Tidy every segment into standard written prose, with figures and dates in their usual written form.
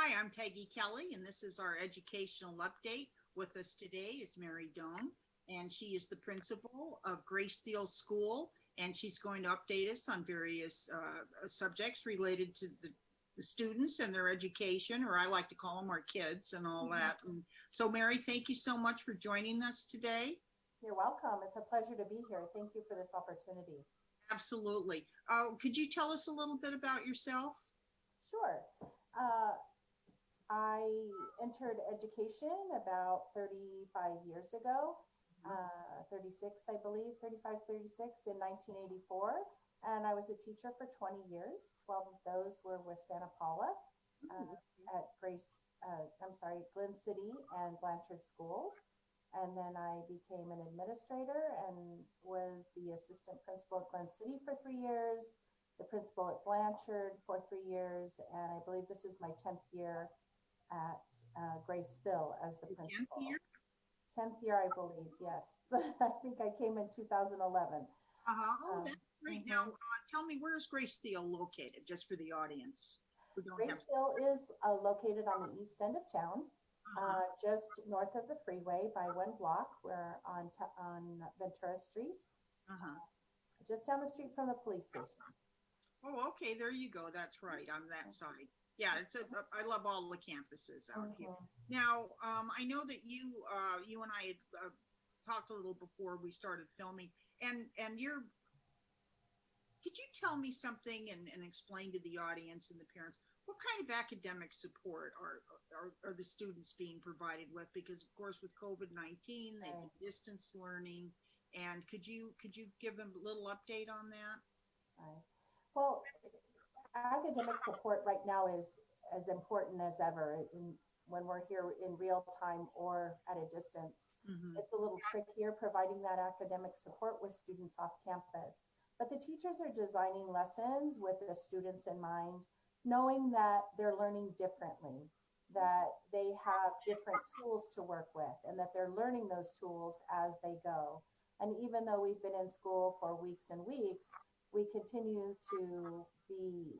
Hi, I'm Peggy Kelly, and this is our educational update. With us today is Mary Doan, and she is the principal of Grace Steele School, and she's going to update us on various subjects related to the students and their education, or I like to call them our kids and all that. And so, Mary, thank you so much for joining us today. You're welcome. It's a pleasure to be here. Thank you for this opportunity. Absolutely. Could you tell us a little bit about yourself? Sure. I entered education about 35 years ago, 36, I believe, 35, 36 in 1984. And I was a teacher for 20 years. 12 of those were with Santa Paula at Glen City and Blanchard schools. And then I became an administrator and was the assistant principal at Glen City for 3 years, the principal at Blanchard for 3 years, and I believe this is my 10th year at Grace Steele as the principal. 10th year? 10th year, I believe, yes. I think I came in 2011. Oh, that's great. Now, tell me, where's Grace Steele located, just for the audience? Grace Steele is located on the east end of town, just north of the freeway by one block. We're on Ventura Street, just down the street from the police station. Oh, okay, there you go. That's right, on that side. Yeah, I love all the campuses out here. Now, I know that you and I had talked a little before we started filming, and could you tell me something and explain to the audience and the parents what kind of academic support are the students being provided with? Because of course, with COVID-19, they've been distance learning, and could you give them a little update on that? Well, academic support right now is as important as ever when we're here in real time or at a distance. It's a little trickier providing that academic support with students off campus. But the teachers are designing lessons with the students in mind, knowing that they're learning differently, that they have different tools to work with, and that they're learning those tools as they go. And even though we've been in school for weeks and weeks, we continue to be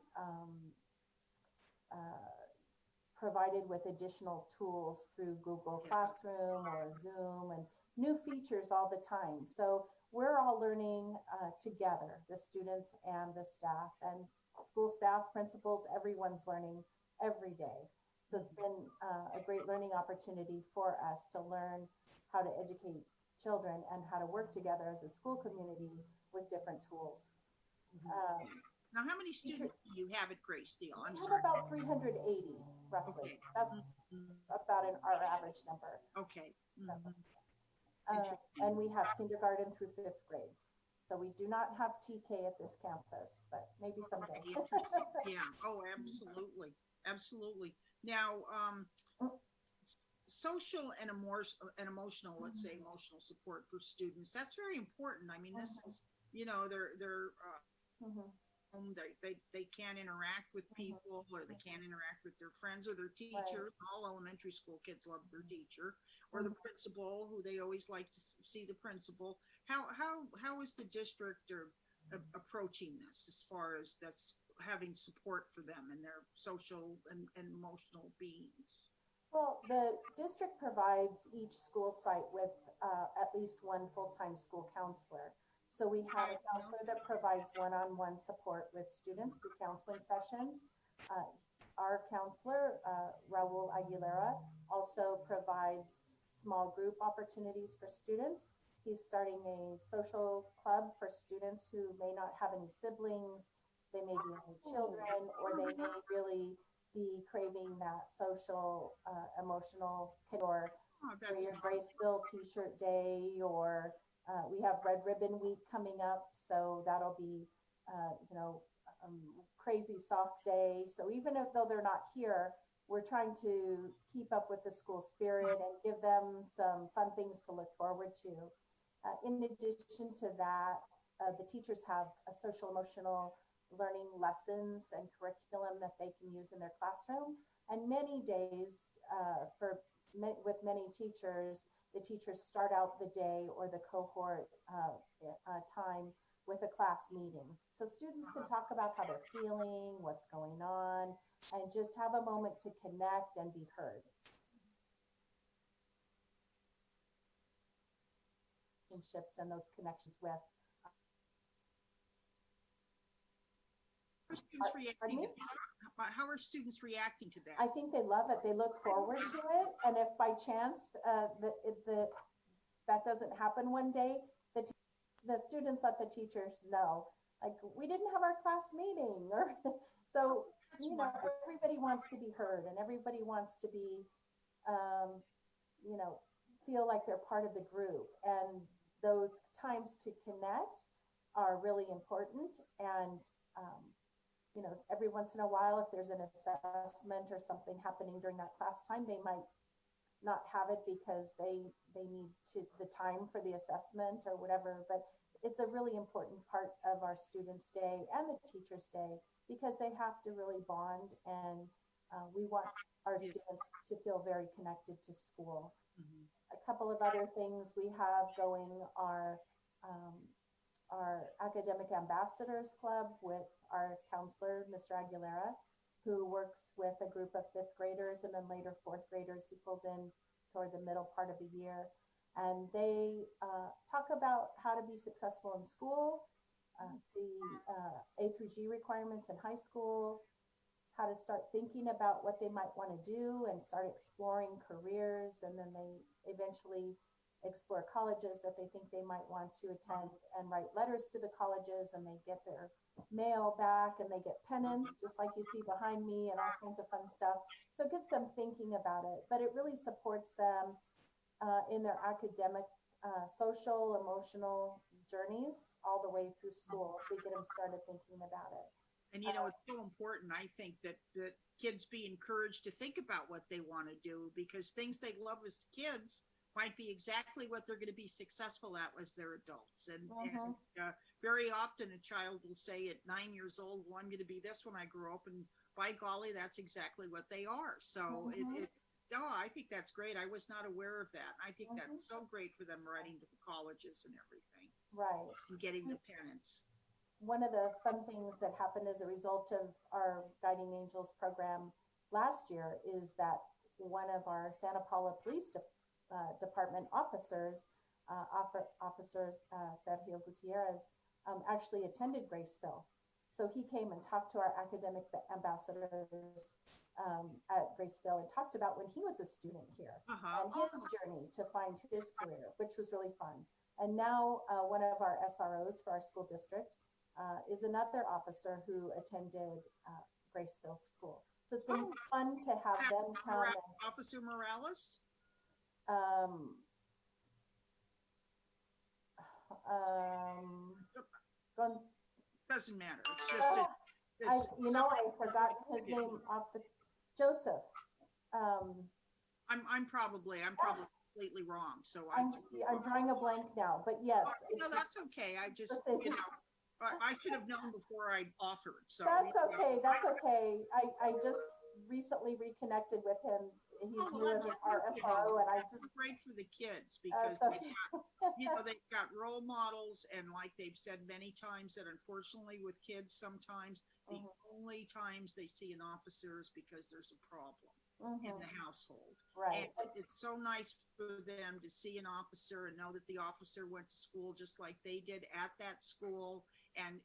provided with additional tools through Google Classroom or Zoom and new features all the time. So we're all learning together, the students and the staff, and school staff, principals, everyone's learning every day. So it's been a great learning opportunity for us to learn how to educate children and how to work together as a school community with different tools. Now, how many students do you have at Grace Steele? We have about 380, roughly. That's about our average number. Okay. So, and we have kindergarten through 5th grade. So we do not have TK at this campus, but maybe someday. Yeah. Oh, absolutely. Absolutely. Now, social and emotional, let's say emotional support for students, that's very important. I mean, this is, they're home, they can't interact with people, or they can't interact with their friends or their teacher. All elementary school kids love their teacher, or the principal, who they always like to see the principal. How is the district approaching this as far as that's having support for them and their social and emotional beings? Well, the district provides each school site with at least one full-time school counselor. So we have a counselor that provides one-on-one support with students through counseling sessions. Our counselor, Raul Aguilera, also provides small group opportunities for students. He's starting a social club for students who may not have any siblings, they may be only children, or they may really be craving that social, emotional, or your Grace Steele t-shirt day, or we have Red Ribbon Week coming up, so that'll be, crazy sock day. So even though they're not here, we're trying to keep up with the school spirit and give them some fun things to look forward to. In addition to that, the teachers have a social emotional learning lessons and curriculum that they can use in their classroom. And many days with many teachers, the teachers start out the day or the cohort time with a class meeting. So students can talk about how they're feeling, what's going on, and just have a moment to connect and be heard. Relationships and those connections with. How are students reacting to that? I think they love it. They look forward to it. And if by chance that doesn't happen one day, the students let the teachers know, like, we didn't have our class meeting, or so, you know, everybody wants to be heard, and everybody wants to be, you know, feel like they're part of the group. And those times to connect are really important. And, you know, every once in a while, if there's an assessment or something happening during that class time, they might not have it because they need the time for the assessment or whatever. But it's a really important part of our students' day and the teachers' day, because they have to really bond, and we want our students to feel very connected to school. A couple of other things we have going are our Academic Ambassadors Club with our counselor, Mr. Aguilera, who works with a group of 5th graders and then later 4th graders. He pulls in toward the middle part of the year. And they talk about how to be successful in school, the A through G requirements in high school, how to start thinking about what they might want to do and start exploring careers. And then they eventually explore colleges that they think they might want to attend, and write letters to the colleges, and they get their mail back, and they get pennants, just like you see behind me, and all kinds of fun stuff. So it gets them thinking about it, but it really supports them in their academic, social, emotional journeys all the way through school. We get them started thinking about it. And, you know, it's so important, I think, that kids be encouraged to think about what they want to do, because things they love as kids might be exactly what they're going to be successful at as they're adults. And very often a child will say at 9 years old, well, I'm going to be this when I grow up. And by golly, that's exactly what they are. So I think that's great. I was not aware of that. I think that's so great for them writing to the colleges and everything. Right. And getting the pennants. One of the fun things that happened as a result of our Guiding Angels program last year is that one of our Santa Paula Police Department officers, Sergio Gutierrez, actually attended Graceville. So he came and talked to our academic ambassadors at Graceville, and talked about when he was a student here and his journey to find his career, which was really fun. And now one of our SROs for our school district is another officer who attended Graceville School. So it's been fun to have them come. Officer Morales? Doesn't matter. It's just you know, I've forgotten his name off the Joseph. I'm probably completely wrong. So I'm drawing a blank now, but yes. No, that's okay. I just I should have known before I offered. So that's okay. That's okay. I just recently reconnected with him. He's new as our SRO, and I just great for the kids, because they've got role models, and like they've said many times, that unfortunately with kids sometimes the only times they see an officer is because there's a problem in the household. Right. And it's so nice for them to see an officer and know that the officer went to school just like they did at that school, and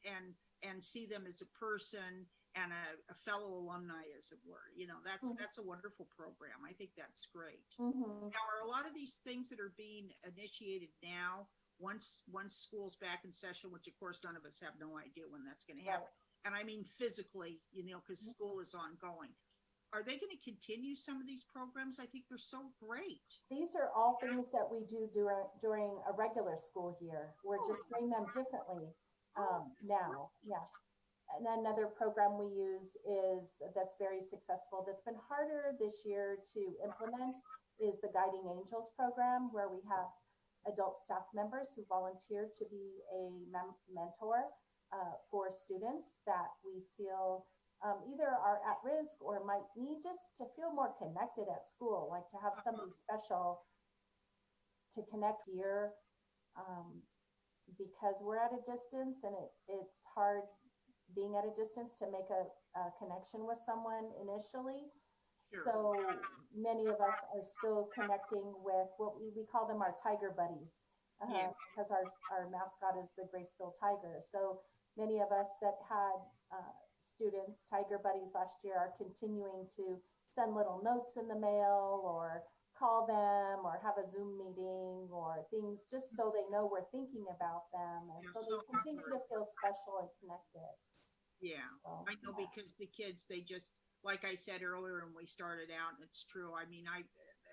see them as a person and a fellow alumni, as it were. You know, that's a wonderful program. I think that's great. Now, are a lot of these things that are being initiated now, once school's back in session, which of course none of us have no idea when that's going to happen, and I mean physically, you know, because school is ongoing, are they going to continue some of these programs? I think they're so great. These are all things that we do during a regular school year. We're just doing them differently now. Yeah. And another program we use that's very successful, that's been harder this year to implement, is the Guiding Angels program, where we have adult staff members who volunteer to be a mentor for students that we feel either are at risk or might need just to feel more connected at school, like to have somebody special to connect here. because we're at a distance, and it's hard being at a distance to make a connection with someone initially. Sure. So many of us are still connecting with what we call them our tiger buddies, Yeah. because our mascot is the Graceville Tiger. So many of us that had students, tiger buddies last year, are continuing to send little notes in the mail, or call them, or have a Zoom meeting or things, just so they know we're thinking about them. And Yeah, so they so continue to important. feel special and connected. Yeah, So, I know, yeah. because the kids, they just, like I said earlier when we started out, and it's true. I mean,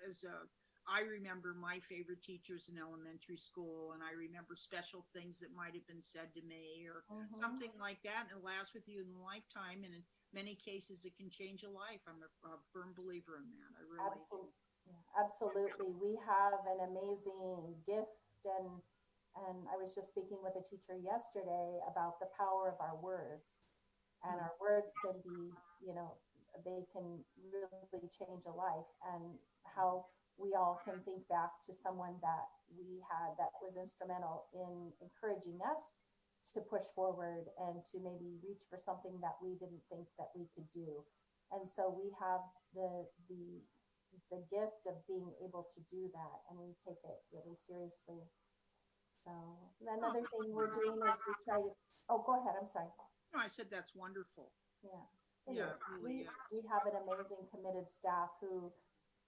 as a, I remember my favorite teachers in elementary school, and I remember special things that might have been said to me, or Mhm. something like that, and it lasts with you in a lifetime. And in many cases, it can change a life. I'm a firm believer in that. I really do. Absolutely, absolutely. We have an amazing gift, and I was just speaking with a teacher yesterday about the power of our words, and Mm. our words can be, they can really change a life, and how we all can think back to someone that we had that was instrumental in encouraging us to push forward and to maybe reach for something that we didn't think that we could do. And so we have the gift of being able to do that, and we take it really seriously. So Oh, another thing we're doing is we try to, oh, go ahead, I'm sorry. no, I said that's wonderful. Yeah, it Yeah, is. it really We is. have an amazing committed staff who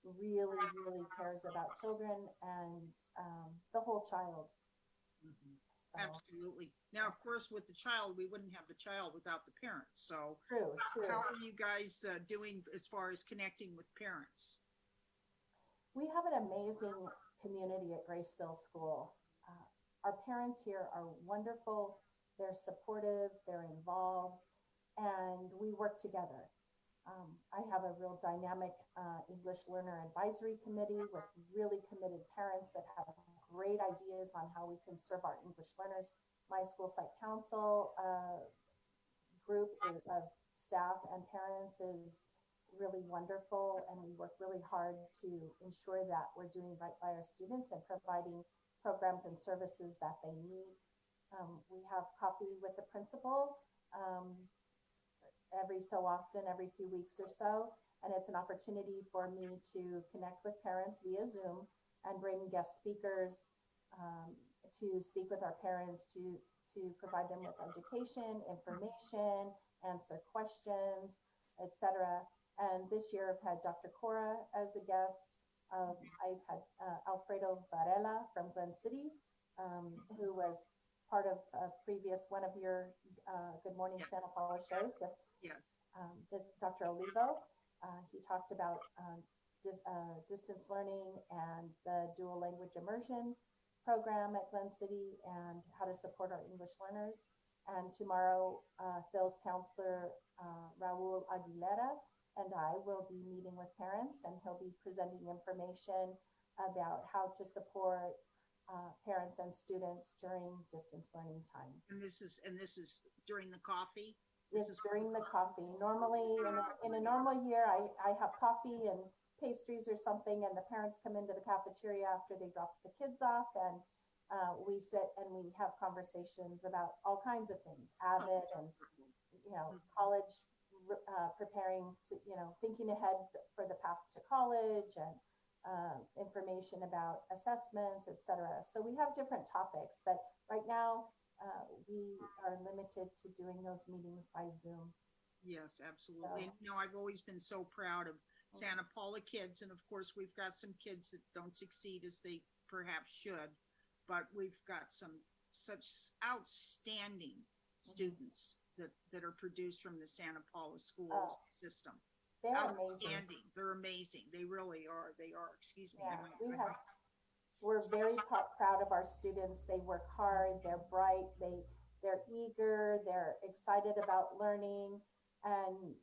really cares about children and the whole child. Mhm. So Absolutely. Now, of course, with the child, we wouldn't have the child without the parents. So, how true. are you guys doing as far as connecting with parents? We have an amazing community at Graceville School. Our parents here are wonderful. They're supportive, they're involved, and we work together. I have a real dynamic English Learner Advisory Committee with really committed parents that have great ideas on how we can serve our English learners. My school site council group of staff and parents is really wonderful, and we work really hard to ensure that we're doing right by our students and providing programs and services that they need. We have coffee with the principal every so often, every few weeks or so, and it's an opportunity for me to connect with parents via Zoom and bring guest speakers to speak with our parents, to provide them with education, information, answer questions, etc. And this year I've had Dr. Cora as a guest. I've had Alfredo Varela from Glen City, who was part of a previous one of your Good Morning Yes. Santa Paula shows with Yes. Dr. Olivo. He talked about distance learning and the dual language immersion program at Glen City and how to support our English learners. And tomorrow, Phil's counselor, Raul Aguilera, and I will be meeting with parents, and he'll be presenting information about how to support parents and students during distance learning time. And this is during the coffee. It's during the coffee. Normally, in a normal year, I have coffee and pastries or something, and the parents come into the cafeteria after they drop the kids off, and we sit and we have conversations about all kinds of things, Avid and college, preparing to thinking ahead for the path to college, and information about assessments, etc. So we have different topics, but right now we are limited to doing those meetings by Zoom. Yes, So, absolutely. And I've always been so proud of Santa Paula kids, and of course, we've got some kids that don't succeed as they perhaps should, but we've got some such outstanding students that are produced from the Santa Paula schools system. they're amazing. Outstanding. They're amazing. They really are. They are. Excuse me. Yeah, we're very proud of our students. They work hard, they're bright, they're eager, they're excited about learning, and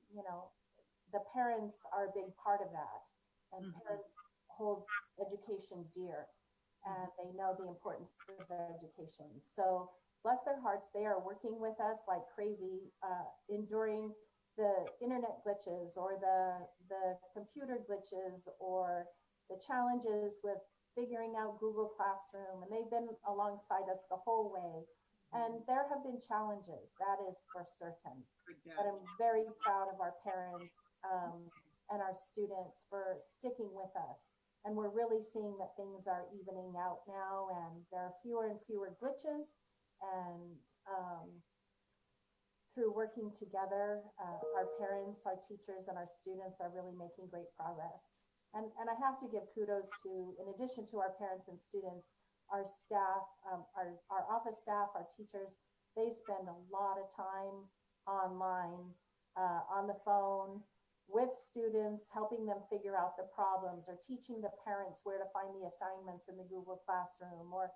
the parents are a big part of that. And parents hold education dear, and they know the importance of education. So bless their hearts, they are working with us like crazy, enduring the internet glitches or the computer glitches or the challenges with figuring out Google Classroom, and they've been alongside us the whole way. And there have been challenges, that is for certain. But I'm very proud of our parents and our students for sticking with us. And we're really seeing that things are evening out now, and there are fewer and fewer glitches. And through working together, our parents, our teachers, and our students are really making great progress. And I have to give kudos to, in addition to our parents and students, our staff, our office staff, our teachers. They spend a lot of time online, on the phone, with students, helping them figure out the problems, or teaching the parents where to find the assignments in the Google Classroom, or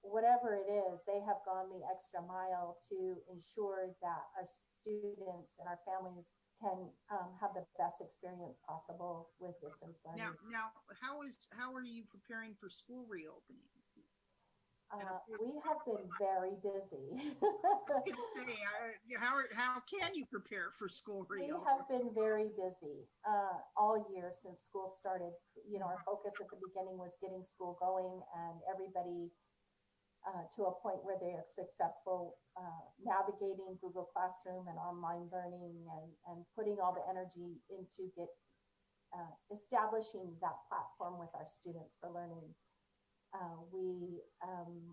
whatever it is. They have gone the extra mile to ensure that our students and our families can have the best experience possible with distance learning. Now, how are you preparing for school reopening? We have been very busy. I could say, how can you prepare for school reopening? We have been very busy all year since school started. You know, our focus at the beginning was getting school going, and everybody to a point where they are successful navigating Google Classroom and online learning, and putting all the energy into establishing that platform with our students for learning.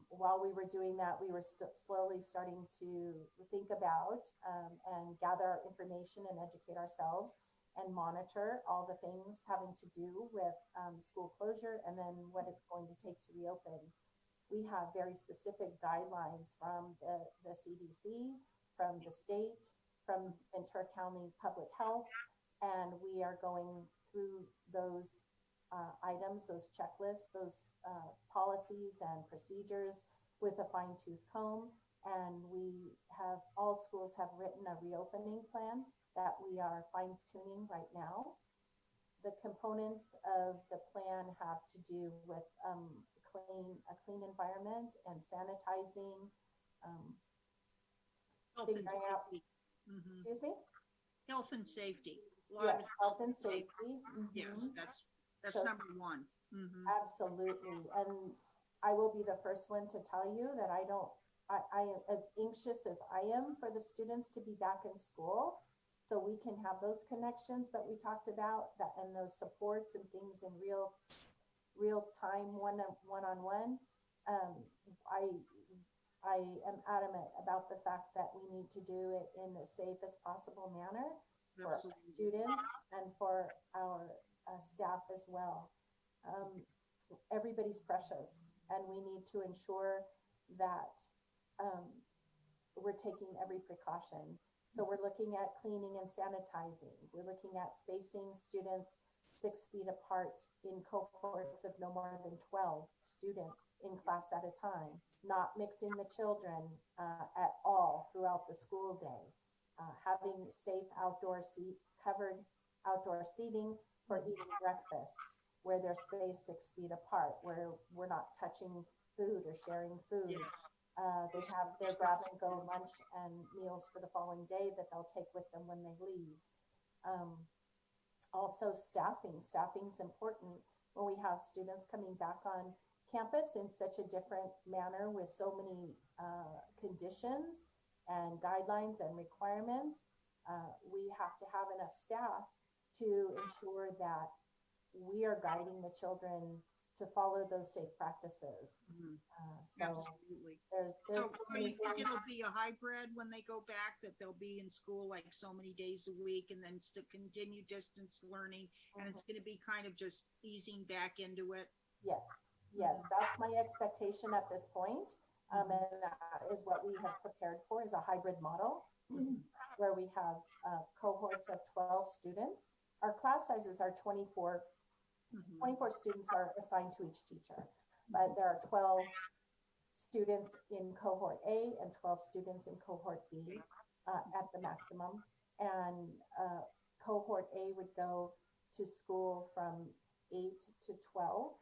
While we were doing that, we were slowly starting to think about and gather our information and educate ourselves and monitor all the things having to do with school closure, and then what it's going to take to reopen. We have very specific guidelines from the CDC, from the state, from Ventura County Public Health, and we are going through those items, those checklists, those policies and procedures with a fine-tooth comb. And all schools have written a reopening plan that we are fine-tuning right now. The components of the plan have to do with a clean environment and sanitizing, Health and safety. Excuse me? Health and safety. Yes, health and safety. Yes, that's So, number one. Absolutely. And I will be the first one to tell you that I am as anxious as I am for the students to be back in school, so we can have those connections that we talked about, and those supports and things in real time, one-on-one. I am adamant about the fact that we need to do it in the safest possible manner for our students and for our staff as well. Everybody's precious, and we need to ensure that we're taking every precaution. So we're looking at cleaning and sanitizing. We're looking at spacing students 6 feet apart in cohorts of no more than 12 students in class at a time, not mixing the children at all throughout the school day, having safe covered outdoor seating for eating breakfast, where they're spaced 6 feet apart, where we're not touching food or sharing food. Yes. They have their grab and go lunch and meals for the following day that they'll take with them when they leave. Also staffing is important when we have students coming back on campus in such a different manner with so many conditions and guidelines and requirements. We have to have enough staff to ensure that we are guiding the children to follow those safe practices. Absolutely. So do you think it'll be a hybrid when they go back, that they'll be in school like so many days a week, and then still continue distance learning, and it's going to be kind of just easing back into it? Yes, that's my expectation at this point. And that is what we have prepared for, is a hybrid model where we have cohorts of 12 students. Our class sizes are 24 students are assigned to each teacher, but there are 12 students in cohort A and 12 students in cohort B at the maximum. And cohort A would go to school from 8 to 12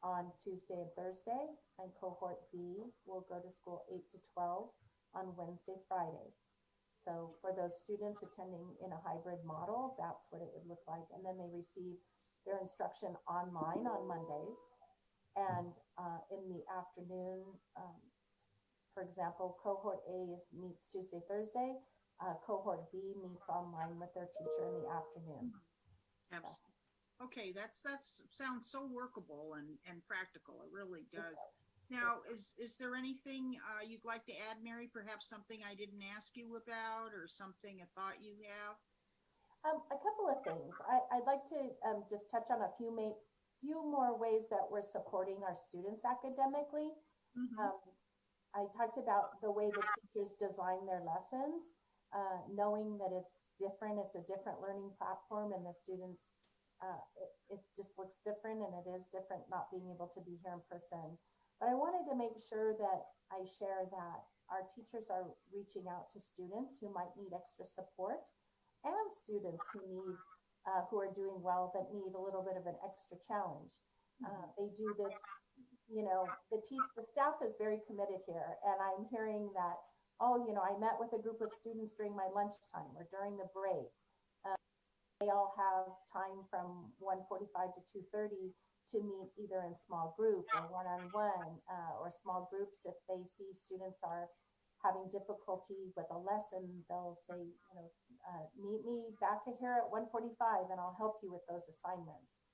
on Tuesday and Thursday, and cohort B will go to school 8 to 12 on Wednesday, Friday. So for those students attending in a hybrid model, that's what it would look like. And then they receive their instruction online on Mondays, And in the afternoon, for example, cohort A meets Tuesday, Thursday. Cohort B meets online with their teacher in the afternoon. Absolutely. So. Okay, that sounds so workable and practical. It really does. Now, is there anything you'd like to add, Mary? Perhaps something I didn't ask you about, or something, a thought you have? A couple of things. I'd like to just touch on a few more ways that we're supporting our students academically. Mm-hmm. I talked about the way the teachers design their lessons, knowing that it's different. It's a different learning platform, and the students, it just looks different, and it is different not being able to be here in person. But I wanted to make sure that I share that our teachers are reaching out to students who might need extra support, and students who are doing well but need a little bit of an extra challenge. They do this, the staff is very committed here, and I'm hearing that, I met with a group of students during my lunchtime or during the break. They all have time from 1:45 to 2:30 to meet either in small group or one-on-one, or small groups. If they see students are having difficulty with a lesson, they'll say, meet me back here at 1:45 and I'll help you with those assignments.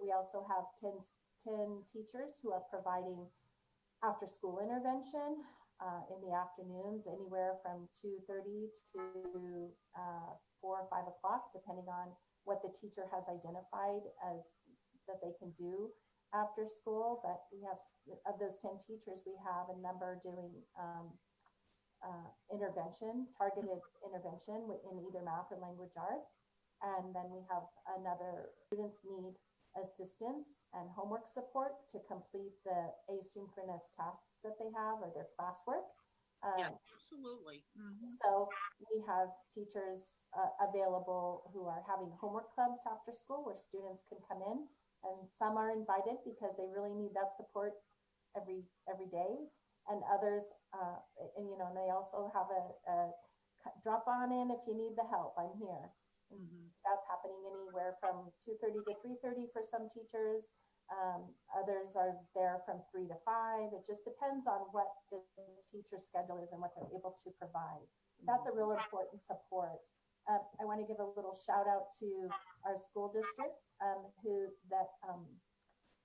We also have 10 teachers who are providing after school intervention in the afternoons, anywhere from 2:30 to 4 or 5 o'clock, depending on what the teacher has identified as that they can do after school. But we have, of those 10 teachers, we have a number doing targeted intervention in either math or language arts. And then we have another, students need assistance and homework support to complete the asynchronous tasks that they have or their classwork. Yeah, absolutely. Mm-hmm. So we have teachers available who are having homework clubs after school where students can come in, and some are invited because they really need that support every day. And others, and they also have a drop on in if you need the help, I'm here. Mm-hmm. That's happening anywhere from 2:30 to 3:30 for some teachers. Others are there from 3 to 5. It just depends on what the teacher's schedule is and what they're able to provide. That's a real important support. I want to give a little shout out to our school district,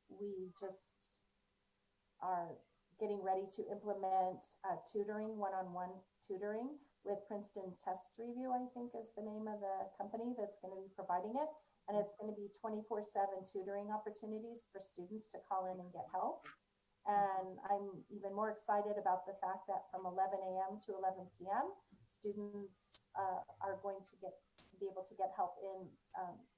we just are getting ready to implement tutoring, one-on-one tutoring with Princeton Test Review, I think is the name of the company that's going to be providing it. And it's going to be 24/7 tutoring opportunities for students to call in and get help. And I'm even more excited about the fact that from 11 a.m. to 11 p.m., students are going to be able to get help in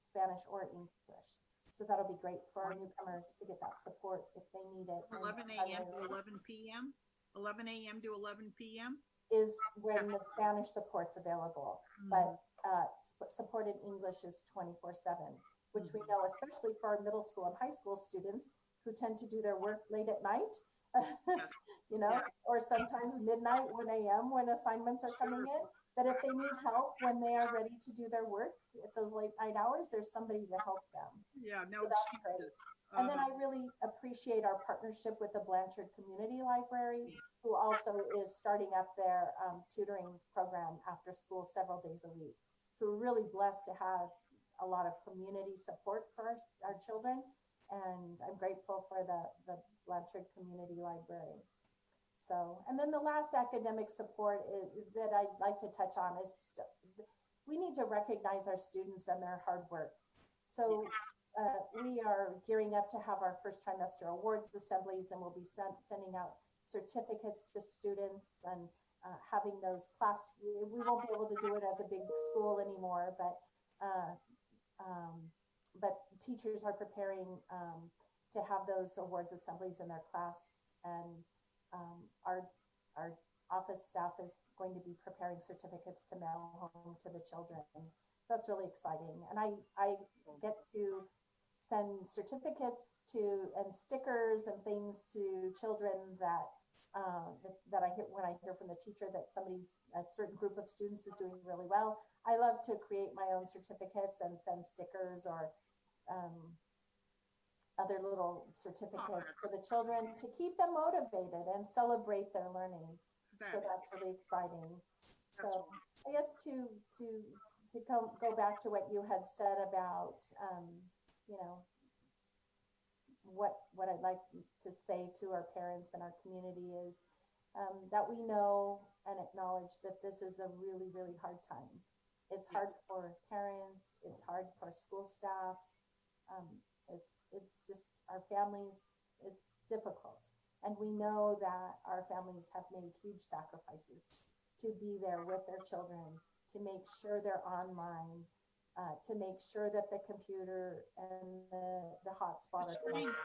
Spanish or English. So that'll be great for our newcomers to get that support if they need it. 11 a.m. to 11 p.m.? 11 a.m. to 11 p.m.? Is when the Spanish support's available. But support in English is 24/7, which we know, especially for our middle school and high school students who tend to do their work late at night, or sometimes midnight, 1 a.m. when assignments are coming in, that if they need help when they are ready to do their work at those late night hours, there's somebody to help them. Yeah, no, so that's great. And then I really appreciate our partnership with the Blanchard Community Library, who also is starting up their tutoring program after school several days a week. So we're really blessed to have a lot of community support for our children. And I'm grateful for the Blanchard Community Library. So, and then the last academic support that I'd like to touch on is just, we need to recognize our students and their hard work. So we are gearing up to have our first trimester awards assemblies, and we'll be sending out certificates to students and having those we won't be able to do it as a big school anymore, but teachers are preparing to have those awards assemblies in their class, and our office staff is going to be preparing certificates to mail home to the children. That's really exciting. And I get to send certificates and stickers and things to children that I hear when I hear from the teacher that a certain group of students is doing really well. I love to create my own certificates and send stickers or other little certificates that's for the children to keep them motivated and celebrate their learning. So that, that's really exciting. that's So I guess to go back to what you had said about, you know, what I'd like to say to our parents and our community is that we know and acknowledge that this is a really, really hard time. It's hard for parents. It's hard for school staffs. It's just our families. It's difficult, and we know that our families have made huge sacrifices to be there with their children, to make sure they're online, to make sure that the computer and the hotspot are connected,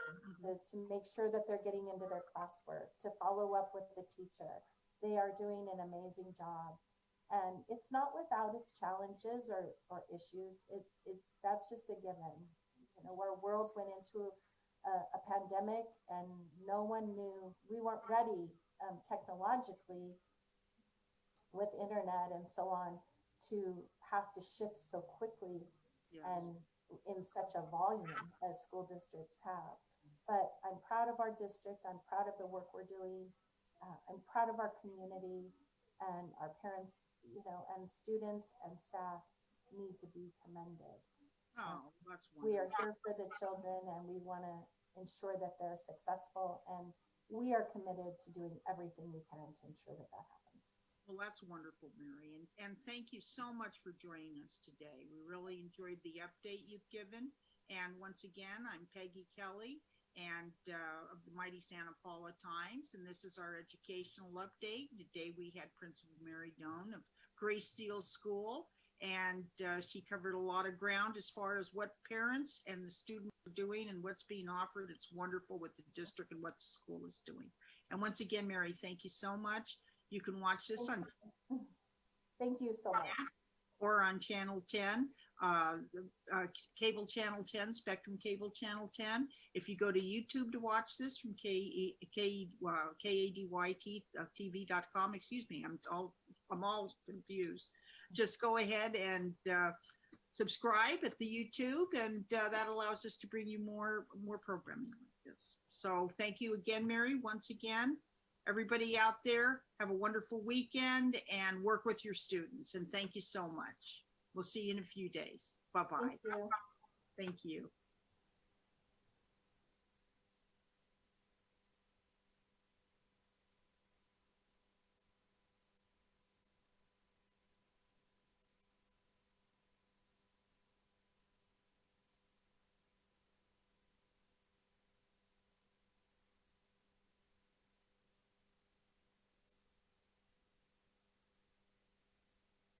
to make sure that they're getting into their classwork, to follow up with the teacher. They are doing an amazing job. And it's not without its challenges or issues. That's just a given. You know, our world went into a pandemic and no one knew, we weren't ready technologically with internet and so on to have to shift so quickly and in such a volume as school districts have. But I'm proud of our district. I'm proud of the work we're doing. I'm proud of our community, and our parents, you know, and students and staff need to be commended. Oh, that's wonderful. We are here for the children, and we want to ensure that they're successful, and we are committed to doing everything we can to ensure that that happens. Well, that's wonderful, Mary. And thank you so much for joining us today. We really enjoyed the update you've given. And once again, I'm Peggy Kelly and of the Mighty Santa Paula Times. And this is our educational update. Today we had Principal Mary Doan of Grace Steele School. And she covered a lot of ground as far as what parents and the students are doing and what's being offered. It's wonderful what the district and what the school is doing. And once again, Mary, thank you so much. You can watch this on Thank you so much. Or on Channel 10, Cable Channel 10, Spectrum Cable Channel 10. If you go to YouTube to watch this from KADYTV.com, excuse me, I'm all confused. Just go ahead and subscribe at the YouTube, and that allows us to bring you more programming like this. So thank you again, Mary, once again. Everybody out there, have a wonderful weekend and work with your students. And thank you so much. We'll see you in a few days. Bye-bye. Thank you. Thank you.